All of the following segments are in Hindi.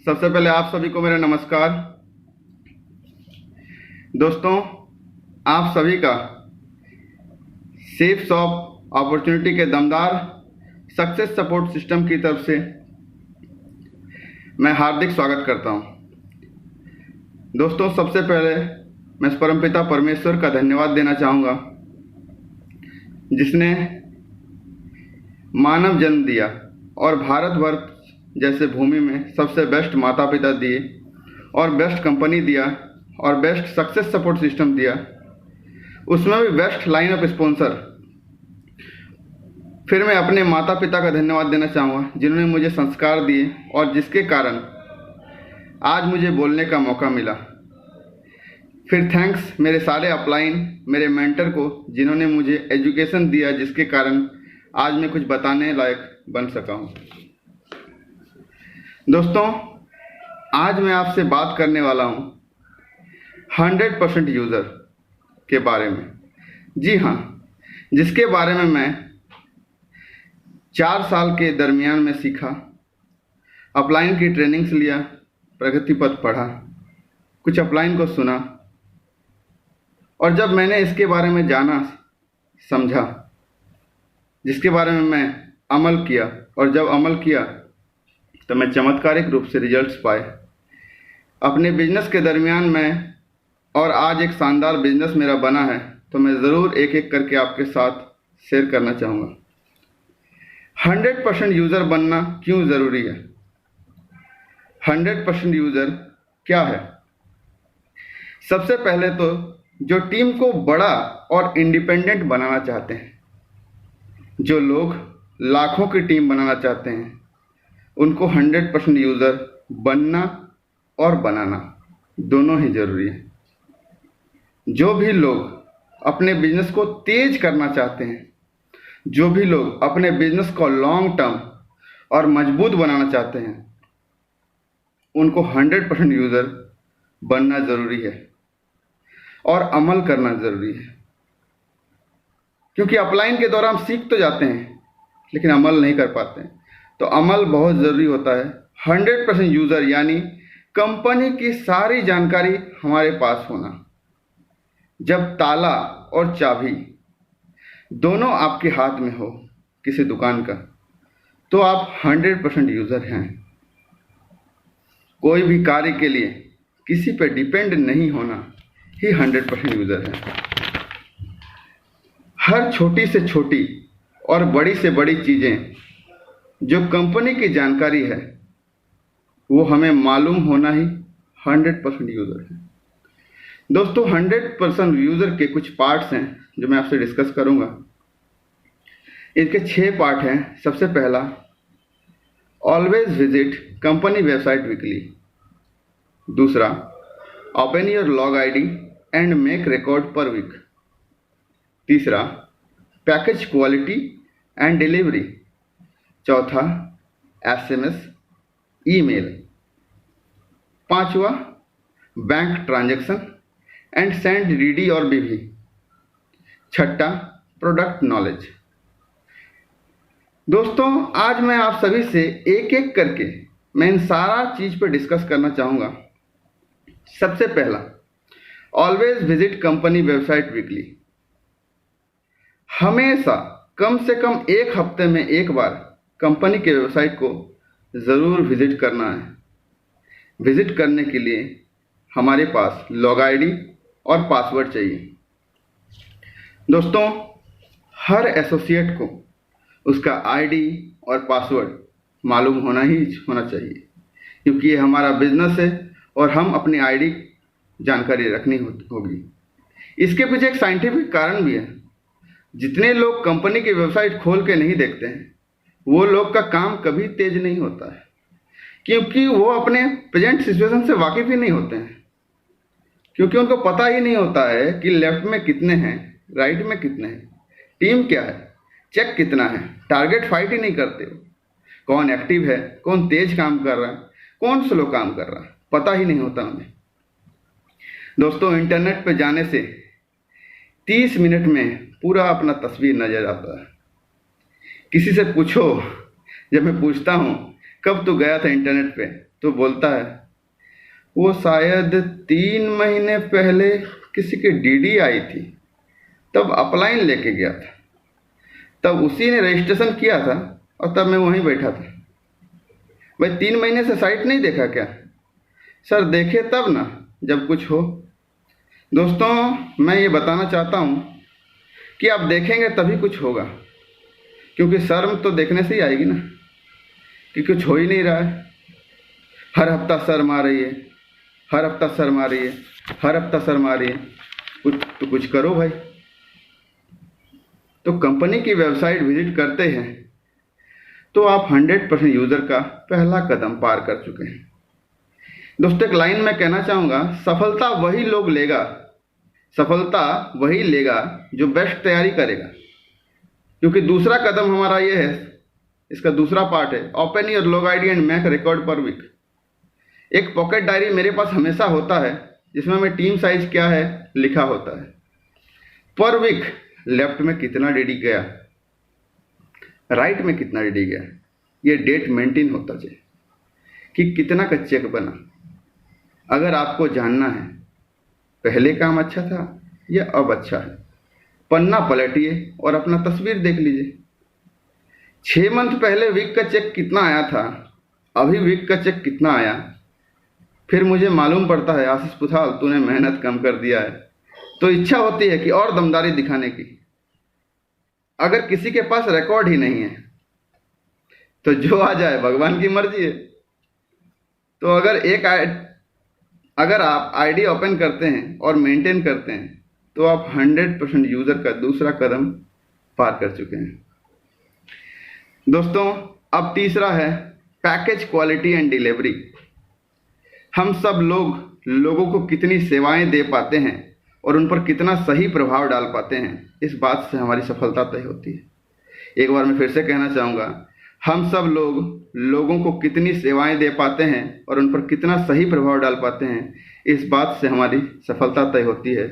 सबसे पहले आप सभी को मेरा नमस्कार। दोस्तों, आप सभी का सेफ शॉप अपॉर्चुनिटी के दमदार सक्सेस सपोर्ट सिस्टम की तरफ से मैं हार्दिक स्वागत करता हूं। दोस्तों, सबसे पहले मैं परमपिता परमेश्वर का धन्यवाद देना चाहूँगा, जिसने मानव जन्म दिया और भारतवर्ष जैसे भूमि में सबसे बेस्ट माता पिता दिए और बेस्ट कंपनी दिया और बेस्ट सक्सेस सपोर्ट सिस्टम दिया, उसमें भी बेस्ट लाइन ऑफ स्पॉन्सर। फिर मैं अपने माता पिता का धन्यवाद देना चाहूँगा, जिन्होंने मुझे संस्कार दिए और जिसके कारण आज मुझे बोलने का मौका मिला। फिर थैंक्स मेरे सारे अपलाइन, मेरे मेंटर को, जिन्होंने मुझे एजुकेशन दिया, जिसके कारण आज मैं कुछ बताने लायक बन सका हूँ। दोस्तों, आज मैं आपसे बात करने वाला हूँ 100% यूज़र के बारे में। जी हाँ, जिसके बारे में मैं 4 साल के दरमियान में सीखा, अपलाइन की ट्रेनिंग्स लिया, प्रगति पथ पढ़ा, कुछ अपलाइन को सुना, और जब मैंने इसके बारे में जाना, समझा, जिसके बारे में मैं अमल किया, और जब अमल किया तो मैं चमत्कारिक रूप से रिजल्ट्स पाए अपने बिजनेस के दरमियान में, और आज एक शानदार बिजनेस मेरा बना है, तो मैं ज़रूर एक एक करके आपके साथ शेयर करना चाहूँगा। 100% यूज़र बनना क्यों ज़रूरी है? 100% यूज़र क्या है? सबसे पहले तो जो टीम को बड़ा और इंडिपेंडेंट बनाना चाहते हैं, जो लोग लाखों की टीम बनाना चाहते हैं, उनको 100% यूज़र बनना और बनाना दोनों ही ज़रूरी है। जो भी लोग अपने बिजनेस को तेज करना चाहते हैं, जो भी लोग अपने बिजनेस को लॉन्ग टर्म और मजबूत बनाना चाहते हैं, उनको 100% यूज़र बनना ज़रूरी है और अमल करना ज़रूरी है। क्योंकि अपलाइन के दौरान हम सीख तो जाते हैं, लेकिन अमल नहीं कर पाते हैं, तो अमल बहुत ज़रूरी होता है। 100% यूज़र यानी कंपनी की सारी जानकारी हमारे पास होना। जब ताला और चाबी दोनों आपके हाथ में हो किसी दुकान का, तो आप 100% यूज़र हैं। कोई भी कार्य के लिए किसी पर डिपेंड नहीं होना ही 100% यूज़र है। हर छोटी से छोटी और बड़ी से बड़ी चीज़ें जो कंपनी की जानकारी है, वो हमें मालूम होना ही 100% यूज़र है। दोस्तों, 100% यूज़र के कुछ पार्ट्स हैं जो मैं आपसे डिस्कस करूंगा। इनके 6 पार्ट हैं। सबसे पहला, always visit company website weekly. दूसरा, open your log ID and make record per week. तीसरा, पैकेज क्वालिटी एंड डिलीवरी। चौथा, SMS, ईमेल। पांचवा, bank transaction and send DD और BV। छठा, प्रोडक्ट नॉलेज। दोस्तों, आज मैं आप सभी से एक एक करके मैं इन सारा चीज़ पर डिस्कस करना चाहूँगा। सबसे पहला, always visit company website weekly. हमेशा कम से कम एक हफ्ते में एक बार कंपनी के वेबसाइट को ज़रूर विजिट करना है। विजिट करने के लिए हमारे पास लॉग आईडी और पासवर्ड चाहिए। दोस्तों, हर एसोसिएट को उसका आईडी और पासवर्ड मालूम होना ही होना चाहिए, क्योंकि ये हमारा बिजनेस है और हम अपनी आईडी जानकारी रखनी होगी। इसके पीछे एक साइंटिफिक कारण भी है। जितने लोग कंपनी की वेबसाइट खोल के नहीं देखते हैं, वो लोग का काम कभी तेज नहीं होता है, क्योंकि वो अपने प्रेजेंट सिचुएशन से वाकिफ ही नहीं होते हैं। क्योंकि उनको पता ही नहीं होता है कि लेफ्ट में कितने हैं, राइट में कितने हैं, टीम क्या है, चेक कितना है, टारगेट फाइट ही नहीं करते। कौन एक्टिव है, कौन तेज काम कर रहा है, कौन स्लो काम कर रहा है, पता ही नहीं होता उन्हें। दोस्तों, इंटरनेट पर जाने से 30 मिनट में पूरा अपना तस्वीर नजर आता है। किसी से पूछो, जब मैं पूछता हूँ कब तू गया था इंटरनेट पे? तो बोलता है वो शायद 3 महीने पहले किसी की डीडी आई थी, तब अपलाइन लेके गया था, तब उसी ने रजिस्ट्रेशन किया था और तब मैं वहीं बैठा था। भाई 3 महीने से साइट नहीं देखा क्या? सर देखे तब ना, जब कुछ हो। दोस्तों मैं ये बताना चाहता हूँ कि आप देखेंगे तभी कुछ होगा, क्योंकि शर्म तो देखने से ही आएगी ना, कि कुछ हो ही नहीं रहा है। हर हफ्ता शर्म आ रही है, हर हफ्ता शर्म आ रही है, हर हफ्ता शर्म आ रही है। कुछ करो भाई। तो कंपनी की वेबसाइट विजिट करते हैं तो आप 100% यूज़र का पहला कदम पार कर चुके हैं। दोस्तों एक लाइन में कहना चाहूँगा, सफलता वही लोग लेगा, सफलता वही लेगा जो बेस्ट तैयारी करेगा। क्योंकि दूसरा कदम हमारा ये है, इसका दूसरा पार्ट है, open your log ID and make record per week. एक पॉकेट डायरी मेरे पास हमेशा होता है जिसमें मैं टीम साइज क्या है लिखा होता है। पर वीक लेफ्ट में कितना डीडी गया, राइट में कितना डीडी गया, ये डेट मेंटेन होता चाहिए कि कितना का चेक बना। अगर आपको जानना है पहले काम अच्छा था या अब अच्छा है, पन्ना पलटिए और अपना तस्वीर देख लीजिए। 6 मंथ पहले वीक का चेक कितना आया था, अभी वीक का चेक कितना आया, फिर मुझे मालूम पड़ता है आशीष पुथाल तूने मेहनत कम कर दिया है। तो इच्छा होती है कि और दमदारी दिखाने की। अगर किसी के पास रिकॉर्ड ही नहीं है तो जो आ जाए भगवान की मर्जी है। तो अगर आप आईडी ओपन करते हैं और मेंटेन करते हैं तो आप 100% यूज़र का दूसरा कदम पार कर चुके हैं। दोस्तों अब तीसरा है पैकेज क्वालिटी एंड डिलीवरी। हम सब लोगों को कितनी सेवाएं दे पाते हैं और उन पर कितना सही प्रभाव डाल पाते हैं, इस बात से हमारी सफलता तय होती है। एक बार मैं फिर से कहना चाहूँगा, हम सब लोगों को कितनी सेवाएं दे पाते हैं और उन पर कितना सही प्रभाव डाल पाते हैं, इस बात से हमारी सफलता तय होती है।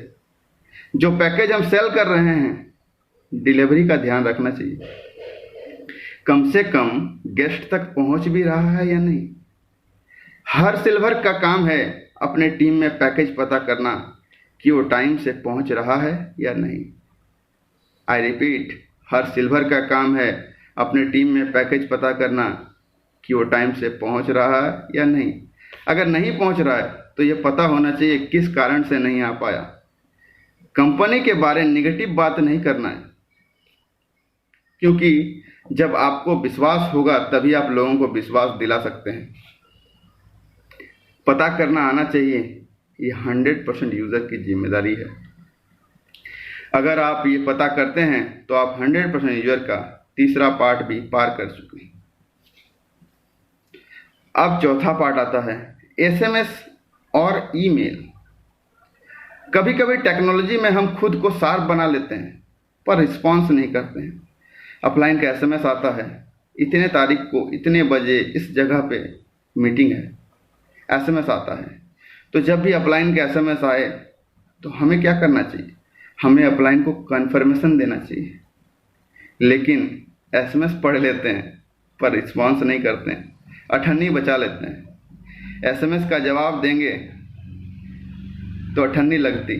जो पैकेज हम सेल कर रहे हैं, डिलीवरी का ध्यान रखना चाहिए। कम से कम गेस्ट तक पहुंच भी रहा है या नहीं। हर सिल्वर का काम है अपने टीम में पैकेज पता करना कि वो टाइम से पहुंच रहा है या नहीं। आई रिपीट, हर सिल्वर का काम है अपने टीम में पैकेज पता करना कि वो टाइम से पहुंच रहा है या नहीं। अगर नहीं पहुंच रहा है तो ये पता होना चाहिए किस कारण से नहीं आ पाया। कंपनी के बारे में नेगेटिव बात नहीं करना है, क्योंकि जब आपको विश्वास होगा तभी आप लोगों को विश्वास दिला सकते हैं। पता करना आना चाहिए, ये 100% यूज़र की जिम्मेदारी है। अगर आप ये पता करते हैं तो आप 100% यूज़र का तीसरा पार्ट भी पार कर चुके हैं। अब चौथा पार्ट आता है एसएमएस और ईमेल। कभी कभी टेक्नोलॉजी में हम खुद को शार्प बना लेते हैं पर रिस्पॉन्स नहीं करते हैं। अपलाइन का एसएमएस आता है, इतने तारीख को इतने बजे इस जगह पे मीटिंग है, एसएमएस आता है। तो जब भी अपलाइन का एसएमएस आए तो हमें क्या करना चाहिए? हमें अपलाइन को कन्फर्मेशन देना चाहिए। लेकिन एसएमएस पढ़ लेते हैं पर रिस्पॉन्स नहीं करते हैं, अठन्नी बचा लेते हैं। एसएमएस का जवाब देंगे तो अठन्नी लगती,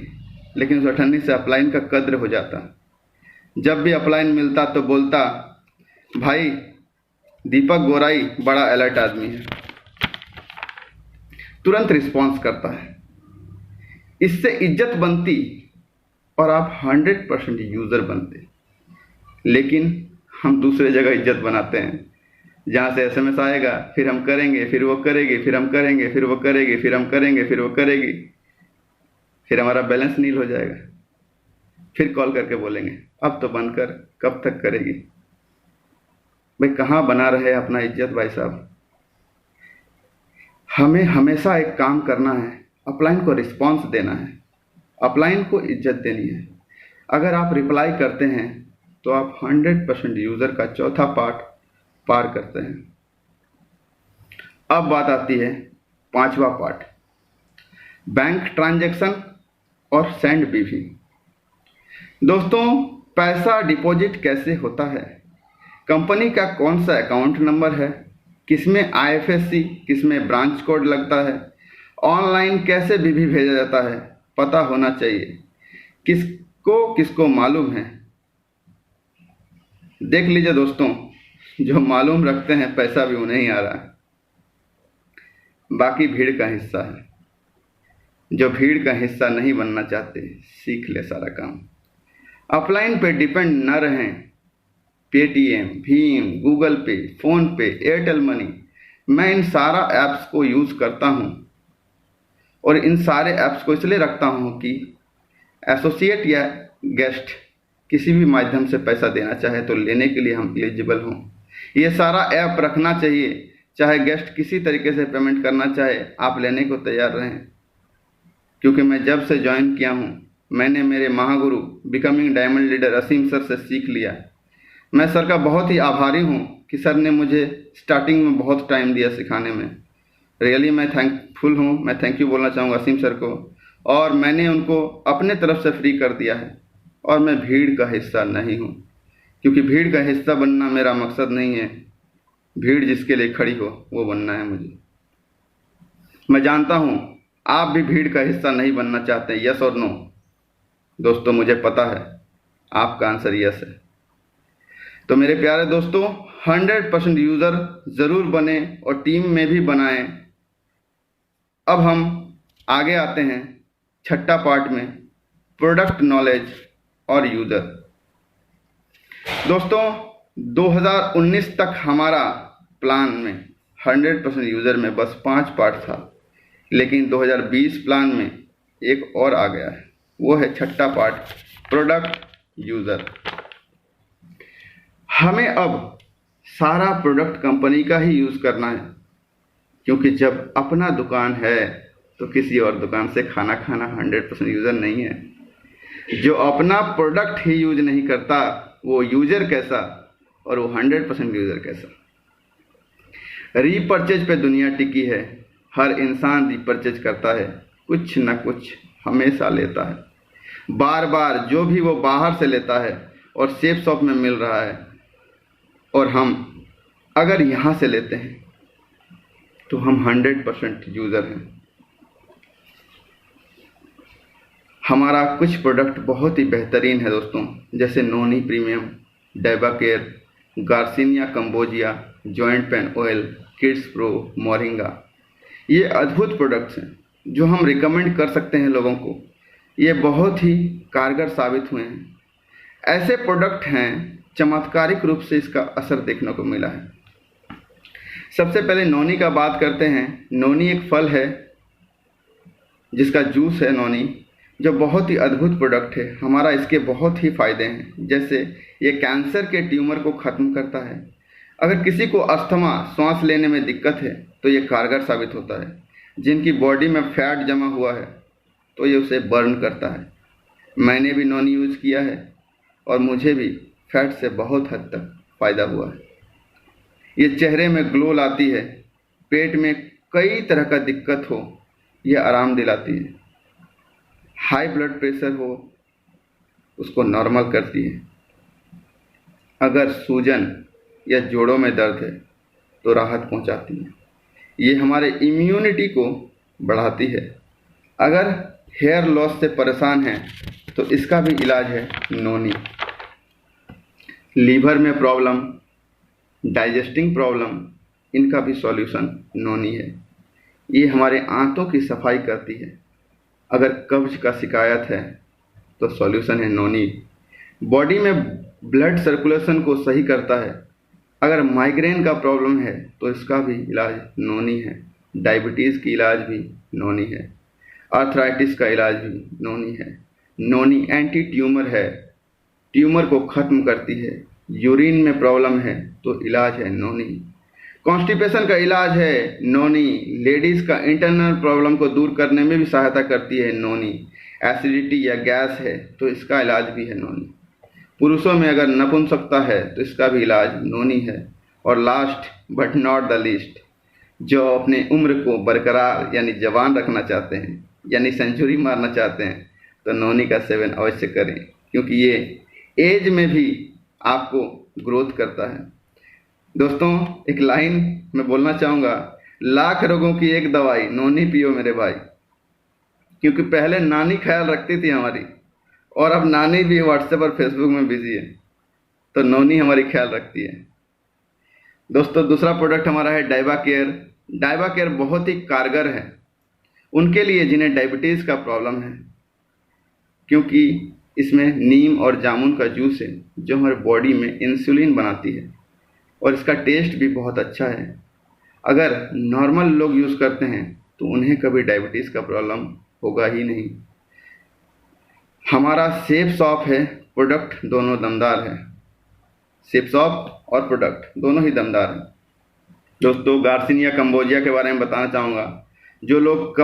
लेकिन उस अठन्नी से अपलाइन का कद्र हो जाता। जब भी अपलाइन मिलता तो बोलता, भाई दीपक गोराई बड़ा अलर्ट आदमी है, तुरंत रिस्पॉन्स करता है। इससे इज्जत बनती और आप 100% यूज़र बनते। लेकिन हम दूसरे जगह इज्जत बनाते हैं, जहाँ से एसएमएस आएगा फिर हम करेंगे, फिर वो करेगी, फिर हम करेंगे, फिर वो करेगी, फिर हम करेंगे, फिर वो करेगी, फिर हमारा बैलेंस नील हो जाएगा। फिर कॉल करके बोलेंगे अब तो बंद कर, कब तक करेगी? भाई कहाँ बना रहे अपना इज्जत भाई साहब। हमें हमेशा एक काम करना है, अपलाइन को रिस्पॉन्स देना है, अपलाइन को इज्जत देनी है। अगर आप रिप्लाई करते हैं तो आप 100% यूज़र का चौथा पार्ट पार करते हैं। अब बात आती है पांचवा पार्ट, बैंक ट्रांजैक्शन और सेंड बीवी। दोस्तों पैसा डिपॉजिट कैसे होता है, कंपनी का कौन सा अकाउंट नंबर है, किसमें IFSC, किसमें ब्रांच कोड लगता है, ऑनलाइन कैसे भी भेजा जाता है, पता होना चाहिए। किसको किसको मालूम है। देख लीजिए दोस्तों, जो मालूम रखते हैं पैसा भी उन्हें ही आ रहा है, बाकी भीड़ का हिस्सा है। जो भीड़ का हिस्सा नहीं बनना चाहते, सीख ले सारा काम। ऑफलाइन पे डिपेंड न रहें। पेटीएम, भीम, गूगल पे, फोन पे, एयरटेल मनी, मैं इन सारा ऐप्स को यूज़ करता हूँ और इन सारे ऐप्स को इसलिए रखता हूँ कि एसोसिएट या गेस्ट किसी भी माध्यम से पैसा देना चाहे तो लेने के लिए हम एलिजिबल हों। ये सारा ऐप रखना चाहिए, चाहे गेस्ट किसी तरीके से पेमेंट करना चाहे, आप लेने को तैयार रहें। क्योंकि मैं जब से ज्वाइन किया हूँ, मैंने मेरे महागुरु बिकमिंग डायमंड लीडर असीम सर से सीख लिया। मैं सर का बहुत ही आभारी हूँ कि सर ने मुझे स्टार्टिंग में बहुत टाइम दिया सिखाने में। रियली मैं थैंकफुल हूँ। मैं थैंक यू बोलना चाहूँगा असीम सर को, और मैंने उनको अपने तरफ से फ्री कर दिया है। और मैं भीड़ का हिस्सा नहीं हूँ, क्योंकि भीड़ का हिस्सा बनना मेरा मकसद नहीं है। भीड़ जिसके लिए खड़ी हो वो बनना है मुझे। मैं जानता हूँ आप भी भीड़ का हिस्सा नहीं बनना चाहते, यस और नो। दोस्तों मुझे पता है आपका आंसर यस है। तो मेरे प्यारे दोस्तों, 100% यूज़र ज़रूर बने और टीम में भी बनाएं। अब हम आगे आते हैं छठा पार्ट में, प्रोडक्ट नॉलेज और यूज़र। दोस्तों 2019 तक हमारा प्लान में 100% यूज़र में बस 5 पार्ट था, लेकिन 2020 प्लान में एक और आ गया है, वो है छठा पार्ट, प्रोडक्ट यूज़र। हमें अब सारा प्रोडक्ट कंपनी का ही यूज़ करना है, क्योंकि जब अपना दुकान है तो किसी और दुकान से खाना खाना 100% यूज़र नहीं है। जो अपना प्रोडक्ट ही यूज नहीं करता वो यूज़र कैसा, और वो 100% यूज़र कैसा। रीपर्चेज पे दुनिया टिकी है। हर इंसान रीपर्चेज करता है, कुछ ना कुछ हमेशा लेता है। बार बार जो भी वो बाहर से लेता है और सेफ शॉप में मिल रहा है, और हम अगर यहाँ से लेते हैं तो हम 100% यूज़र हैं। हमारा कुछ प्रोडक्ट बहुत ही बेहतरीन है दोस्तों, जैसे noni premium, Diabacare, garcinia cambogia, joint pain oil, kids pro, moringa. ये अद्भुत प्रोडक्ट्स हैं जो हम रिकमेंड कर सकते हैं लोगों को। ये बहुत ही कारगर साबित हुए हैं। ऐसे प्रोडक्ट हैं, चमत्कारिक रूप से इसका असर देखने को मिला है। सबसे पहले नोनी का बात करते हैं। नोनी एक फल है जिसका जूस है नोनी, जो बहुत ही अद्भुत प्रोडक्ट है। हमारा इसके बहुत ही फ़ायदे हैं, जैसे ये कैंसर के ट्यूमर को ख़त्म करता है। अगर किसी को अस्थमा, सांस लेने में दिक्कत है तो ये कारगर साबित होता है। जिनकी बॉडी में फैट जमा हुआ है तो ये उसे बर्न करता है। मैंने भी नोनी यूज़ किया है और मुझे भी फैट से बहुत हद तक फ़ायदा हुआ है। ये चेहरे में ग्लो लाती है। पेट में कई तरह का दिक्कत हो, ये आराम दिलाती है। हाई ब्लड प्रेशर हो उसको नॉर्मल करती है। अगर सूजन या जोड़ों में दर्द है तो राहत पहुंचाती है। ये हमारे इम्यूनिटी को बढ़ाती है। अगर हेयर लॉस से परेशान हैं तो इसका भी इलाज है नोनी। लीवर में प्रॉब्लम, डाइजेस्टिंग प्रॉब्लम, इनका भी सॉल्यूशन नोनी है। ये हमारे आंतों की सफाई करती है। अगर कब्ज का शिकायत है तो सॉल्यूशन है नोनी। बॉडी में ब्लड सर्कुलेशन को सही करता है। अगर माइग्रेन का प्रॉब्लम है तो इसका भी इलाज नोनी है। डायबिटीज़ की इलाज भी नोनी है। आर्थराइटिस का इलाज भी नोनी है। नोनी एंटी ट्यूमर है, ट्यूमर को ख़त्म करती है। यूरिन में प्रॉब्लम है तो इलाज है नोनी। कॉन्स्टिपेशन का इलाज है नोनी। लेडीज़ का इंटरनल प्रॉब्लम को दूर करने में भी सहायता करती है नोनी। एसिडिटी या गैस है तो इसका इलाज भी है नोनी। पुरुषों में अगर नपुंसकता है तो इसका भी इलाज नोनी है। और last but not the least, जो अपने उम्र को बरकरार यानी जवान रखना चाहते हैं, यानी सेंचुरी मारना चाहते हैं, तो नोनी का सेवन अवश्य करें, क्योंकि ये एज में भी आपको ग्रोथ करता है। दोस्तों एक लाइन मैं बोलना चाहूँगा, लाख रोगों की एक दवाई, नोनी पियो मेरे भाई। क्योंकि पहले नानी ख्याल रखती थी हमारी, और अब नानी भी व्हाट्सएप और फेसबुक में बिजी है, तो नोनी हमारी ख्याल रखती है। दोस्तों दूसरा प्रोडक्ट हमारा है डाइबा केयर। डाइबा केयर बहुत ही कारगर है उनके लिए जिन्हें डायबिटीज़ का प्रॉब्लम है, क्योंकि इसमें नीम और जामुन का जूस है जो हमारे बॉडी में इंसुलिन बनाती है, और इसका टेस्ट भी बहुत अच्छा है। अगर नॉर्मल लोग यूज़ करते हैं तो उन्हें कभी डायबिटीज़ का प्रॉब्लम होगा ही नहीं। हमारा सेफ शॉप है, प्रोडक्ट दोनों दमदार है। सेफ शॉप और प्रोडक्ट दोनों ही दमदार हैं। दोस्तों गार्सिनिया कंबोजिया के बारे में बताना चाहूँगा। जो लोग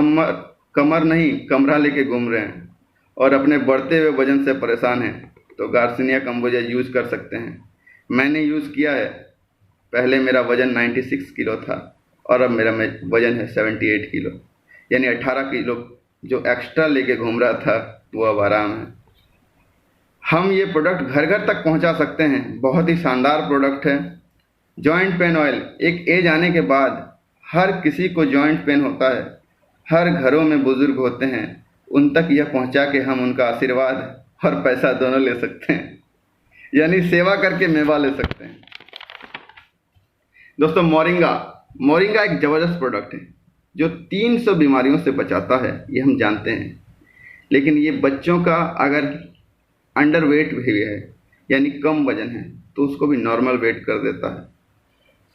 कमर नहीं कमरा लेके घूम रहे हैं और अपने बढ़ते हुए वजन से परेशान हैं, तो गार्सिनिया कंबोजिया यूज़ कर सकते हैं। मैंने यूज़ किया है। पहले मेरा वज़न 96 किलो था और अब मेरा वज़न है 78 किलो, यानी 18 किलो जो एक्स्ट्रा लेके घूम रहा था वो अब आराम है। हम ये प्रोडक्ट घर घर तक पहुंचा सकते हैं। बहुत ही शानदार प्रोडक्ट है। जॉइंट पेन ऑयल, एक एज आने के बाद हर किसी को जॉइंट पेन होता है। हर घरों में बुजुर्ग होते हैं, उन तक यह पहुंचा के हम उनका आशीर्वाद और पैसा दोनों ले सकते हैं, यानी सेवा करके मेवा ले सकते हैं। दोस्तों मोरिंगा एक ज़बरदस्त प्रोडक्ट है जो 300 बीमारियों से बचाता है, ये हम जानते हैं। लेकिन ये बच्चों का अगर अंडर वेट भी है, यानी कम वजन है, तो उसको भी नॉर्मल वेट कर देता है।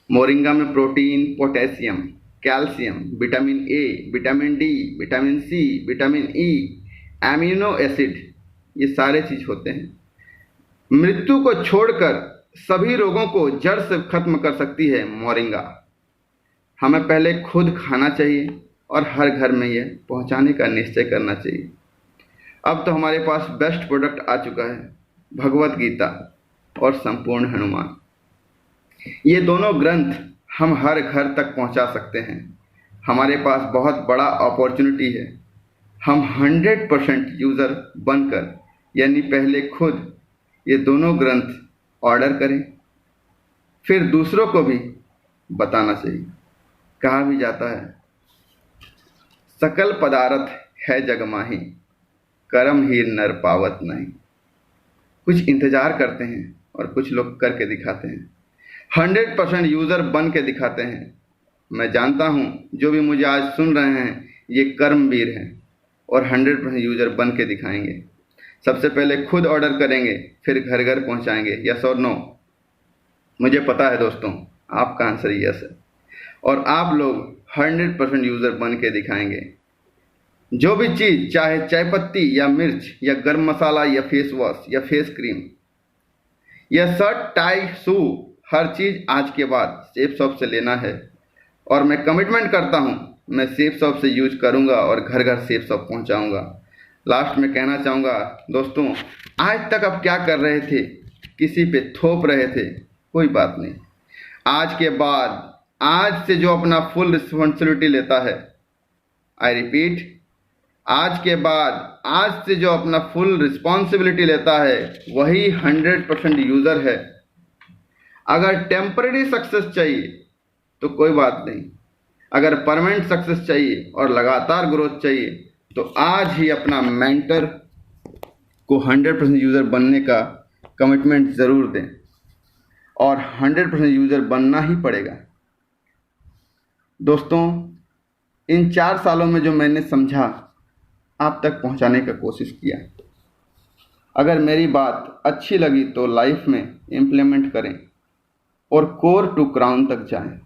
मोरिंगा में protein, potassium, calcium, vitamin A, vitamin D, vitamin C, vitamin E, amino acid, ये सारे चीज़ होते हैं। मृत्यु को छोड़कर सभी रोगों को जड़ से खत्म कर सकती है मोरिंगा। हमें पहले खुद खाना चाहिए और हर घर में यह पहुंचाने का निश्चय करना चाहिए। अब तो हमारे पास बेस्ट प्रोडक्ट आ चुका है, भगवत गीता और संपूर्ण हनुमान। ये दोनों ग्रंथ हम हर घर तक पहुंचा सकते हैं। हमारे पास बहुत बड़ा अपॉर्चुनिटी है। हम 100% यूज़र बनकर, यानी पहले खुद ये दोनों ग्रंथ ऑर्डर करें, फिर दूसरों को भी बताना चाहिए। कहा भी जाता है, सकल पदार्थ है जग माही, कर्म ही नर पावत नहीं। कुछ इंतजार करते हैं और कुछ लोग करके दिखाते हैं। 100% यूज़र बन के दिखाते हैं। मैं जानता हूँ जो भी मुझे आज सुन रहे हैं ये कर्मवीर हैं और 100% यूज़र बन के दिखाएंगे। सबसे पहले खुद ऑर्डर करेंगे, फिर घर घर पहुँचाएंगे। यस और नो? मुझे पता है दोस्तों, आपका आंसर यस है, और आप लोग 100% यूज़र बन के दिखाएंगे। जो भी चीज़, चाहे चाय पत्ती या मिर्च या गर्म मसाला या फेस वॉश या फेस क्रीम या शर्ट, टाई, शू, हर चीज़ आज के बाद सेफ शॉप से लेना है। और मैं कमिटमेंट करता हूँ, मैं सेफ शॉप से यूज करूँगा और घर घर सेफ शॉप पहुँचाऊँगा। लास्ट में कहना चाहूँगा दोस्तों, आज तक आप क्या कर रहे थे? किसी पे थोप रहे थे? कोई बात नहीं। आज के बाद, आज से जो अपना फुल रिस्पॉन्सिबिलिटी लेता है, आई रिपीट, आज के बाद, आज से जो अपना फुल रिस्पॉन्सिबिलिटी लेता है वही 100% यूज़र है। अगर टेम्पररी सक्सेस चाहिए तो कोई बात नहीं, अगर परमानेंट सक्सेस चाहिए और लगातार ग्रोथ चाहिए तो आज ही अपना मेंटर को 100% यूज़र बनने का कमिटमेंट ज़रूर दें, और 100% यूज़र बनना ही पड़ेगा। दोस्तों इन 4 सालों में जो मैंने समझा, आप तक पहुंचाने का कोशिश किया। अगर मेरी बात अच्छी लगी तो लाइफ में इम्प्लीमेंट करें और कोर टू क्राउन तक जाएं।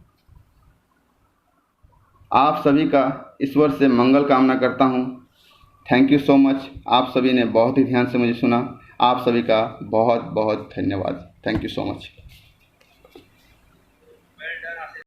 आप सभी का ईश्वर से मंगल कामना करता हूं। Thank you so much. आप सभी ने बहुत ही ध्यान से मुझे सुना। आप सभी का बहुत बहुत धन्यवाद। Thank you so much.